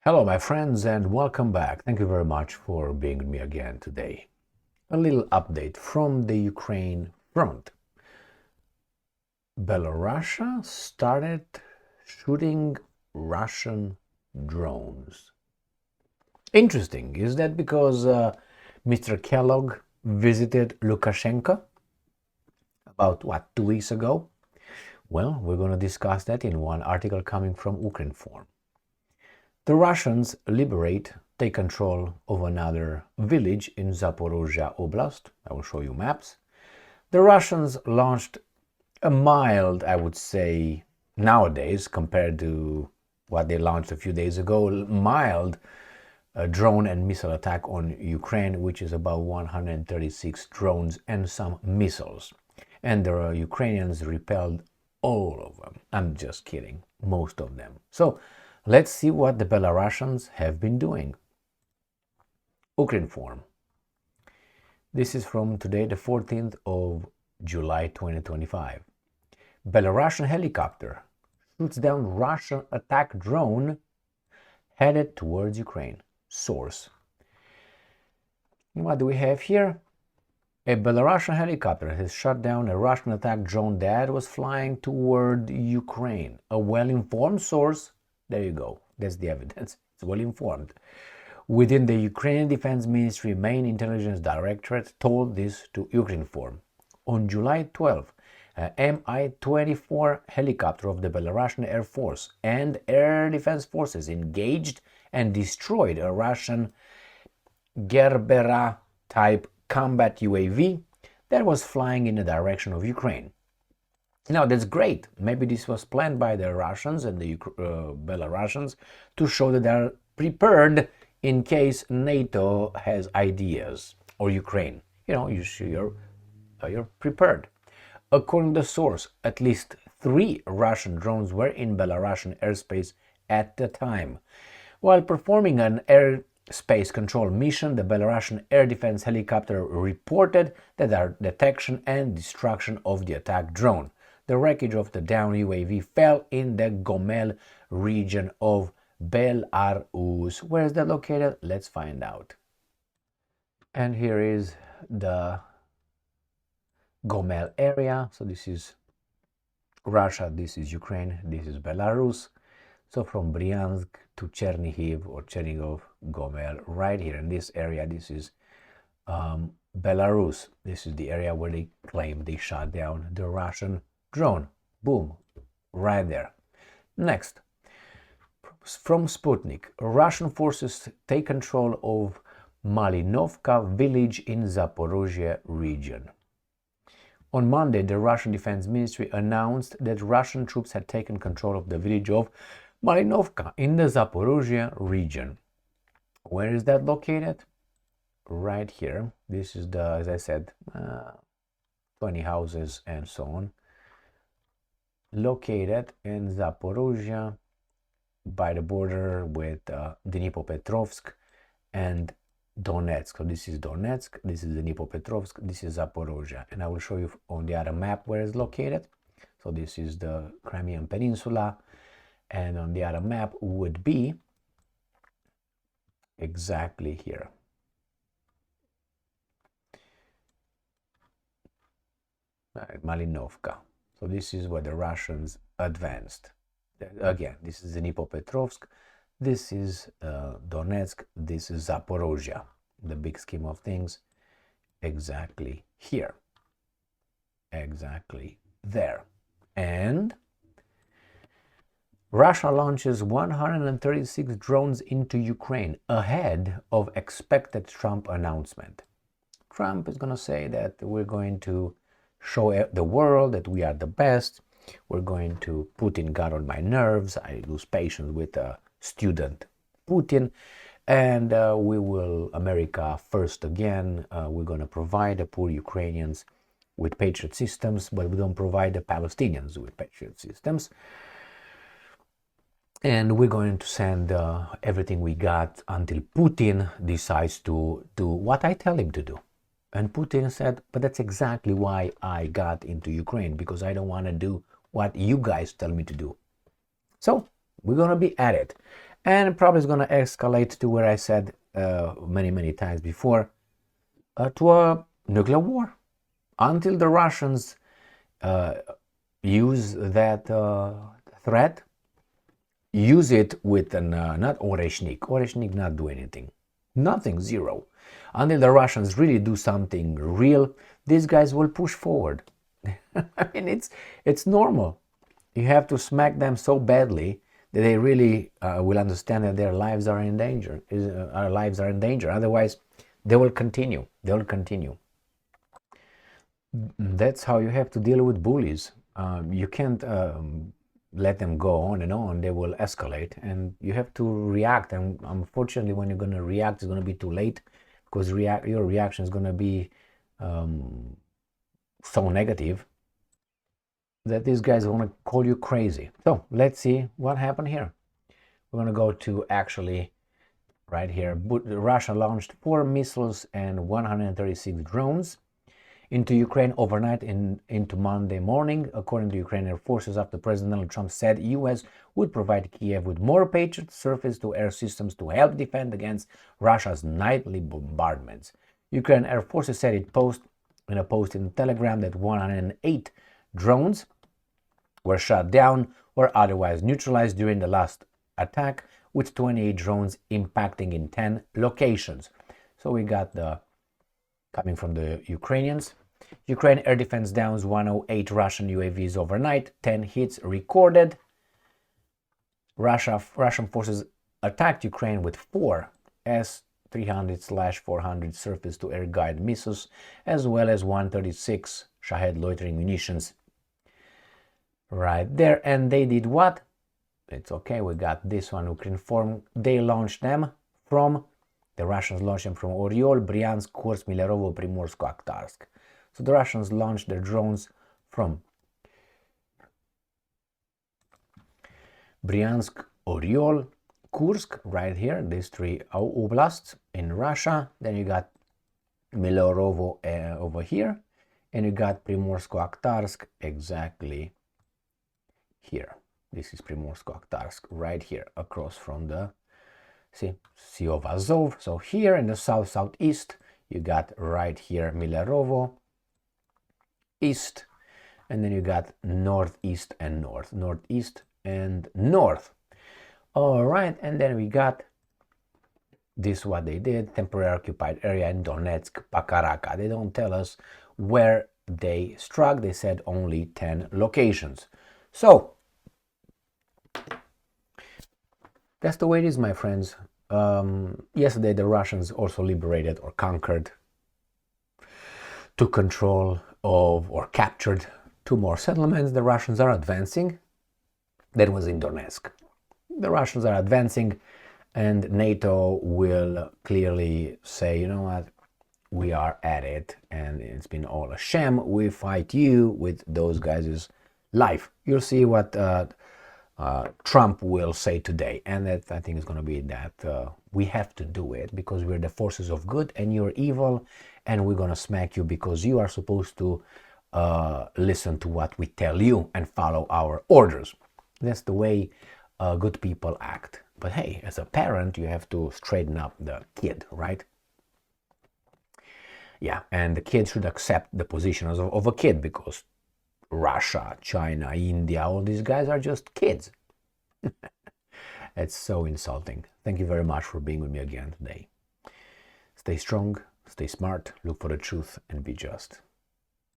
Hello, my friends, and welcome back. Thank you very much for being with me again today. A little update from the Ukraine front. Belarus started shooting Russian drones. Interesting, is that because Mr. Kellogg visited Lukashenko about, 2 weeks ago? Well, we're going to discuss that in one article coming from Ukrinform. The Russians take control of another village in Zaporozhye Oblast. I will show you maps. The Russians launched a mild, I would say, nowadays, compared to what they launched a few days ago, mild drone and missile attack on Ukraine, which is about 136 drones and some missiles. And the Ukrainians repelled all of them. I'm just kidding, most of them. So let's see what the Belarusians have been doing. Ukrinform. This is from today, the 14th of July 2025. Belarusian helicopter shoots down Russian attack drone headed towards Ukraine. Source. What do we have here? A Belarusian helicopter has shot down a Russian attack drone that was flying toward Ukraine. A well-informed source. There you go. That's the evidence. It's well informed. Within the Ukrainian Defense Ministry main intelligence directorate told this to Ukrinform. On July 12, a Mi-24 helicopter of the Belarusian Air Force and Air Defense Forces engaged and destroyed a Russian Gerbera-type combat UAV that was flying in the direction of Ukraine. Now, that's great. Maybe this was planned by the Russians and the Belarusians to show that they're prepared in case NATO has ideas, or Ukraine. You're prepared. According to the source, at least 3 Russian drones were in Belarusian airspace at the time. While performing an airspace control mission, the Belarusian air defense helicopter reported the detection and destruction of the attack drone. The wreckage of the downed UAV fell in the Gomel region of Belarus. Where is that located? Let's find out. And here is the Gomel area. So this is Russia, this is Ukraine, this is Belarus. So from Bryansk to Chernihiv or Chernigov, Gomel, right here in this area, this is Belarus. This is the area where they claim they shot down the Russian drone. Boom, right there. Next, from Sputnik, Russian forces take control of Malinovka village in Zaporozhye region. On Monday, the Russian Defense Ministry announced that Russian troops had taken control of the village of Malinovka in the Zaporozhye region. Where is that located? Right here. This is the, as I said, 20 houses and so on. Located in Zaporozhye by the border with Dnipropetrovsk and Donetsk. So this is Donetsk, this is Dnipropetrovsk, this is Zaporozhye. And I will show you on the other map where it's located. So this is the Crimean Peninsula, and on the other map would be exactly here. Malinovka. So this is where the Russians advanced. Again, this is Dnipropetrovsk, this is Donetsk, this is Zaporozhye. The big scheme of things, exactly here. Exactly there. And Russia launches 136 drones into Ukraine ahead of expected Trump announcement. Trump is going to say that we're going to show the world that we are the best. We're going to Putin got on my nerves. I lose patience with student Putin. And we will America first again. We're going to provide the poor Ukrainians with Patriot systems, but we don't provide the Palestinians with Patriot systems. And we're going to send everything we got until Putin decides to do what I tell him to do. And Putin said, but that's exactly why I got into Ukraine, because I don't want to do what you guys tell me to do. So we're going to be at it. And probably is going to escalate to where I said many times before, to a nuclear war, until the Russians use that threat, use it with an not Oreshnik not do anything, nothing, zero. Until the Russians really do something real, these guys will push forward. I mean, it's normal. You have to smack them so badly that they really will understand that their lives are in danger. Our lives are in danger. Otherwise, they will continue. They will continue. That's how you have to deal with bullies. You can't let them go on and on. They will escalate, and you have to react. And unfortunately, when you're going to react, it's going to be too late, because your reaction is going to be so negative that these guys want to call you crazy. So let's see what happened here. We're going to go to actually right here. Russia launched 4 missiles and 136 drones into Ukraine overnight into Monday morning, according to Ukrainian forces, after President Donald Trump said U.S. would provide Kiev with more Patriot surface-to-air systems to help defend against Russia's nightly bombardments. Ukraine Air Forces said in a post in Telegram that 108 drones were shot down or otherwise neutralized during the last attack, with 28 drones impacting in 10 locations. So we got coming from the Ukrainians. Ukraine air defense downs 108 Russian UAVs overnight, 10 hits recorded. Russian forces attacked Ukraine with 4 S-300/400 surface-to-air guided missiles, as well as 136 Shahed loitering munitions. Right there. And they did what? It's okay, we got this one. Ukraine informed they launched them from, the Russians launched them from Oryol, Bryansk, Kursk, Milerovo, Primorsko, Akhtarsk. So the Russians launched their drones from Bryansk, Oryol, Kursk, right here, these 3 oblasts in Russia. Then you got Milerovo over here, and you got Primorsko, Akhtarsk exactly here. This is Primorsko, Akhtarsk right here, across from the Sea of Azov. So here in the southeast, you got right here Milerovo, east, and then you got northeast and northeast and north. All right, and then we got this, what they did, temporary occupied area in Donetsk, Pakaraka. They don't tell us where they struck. They said only 10 locations. So that's the way it is, my friends. Yesterday the Russians also liberated or conquered, took control of or captured 2 more settlements. The Russians are advancing. That was in Donetsk. The Russians are advancing, and NATO will clearly say, you know what, we are at it, and it's been all a sham. We fight you with those guys' life. You'll see what Trump will say today, and that, I think, is going to be that we have to do it because we're the forces of good and you're evil, and we're going to smack you because you are supposed to listen to what we tell you and follow our orders. That's the way good people act. But hey, as a parent, you have to straighten up the kid, right? Yeah, and the kid should accept the position of a kid, because Russia, China, India, all these guys are just kids. It's so insulting. Thank you very much for being with me again today. Stay strong, stay smart, look for the truth, and be just.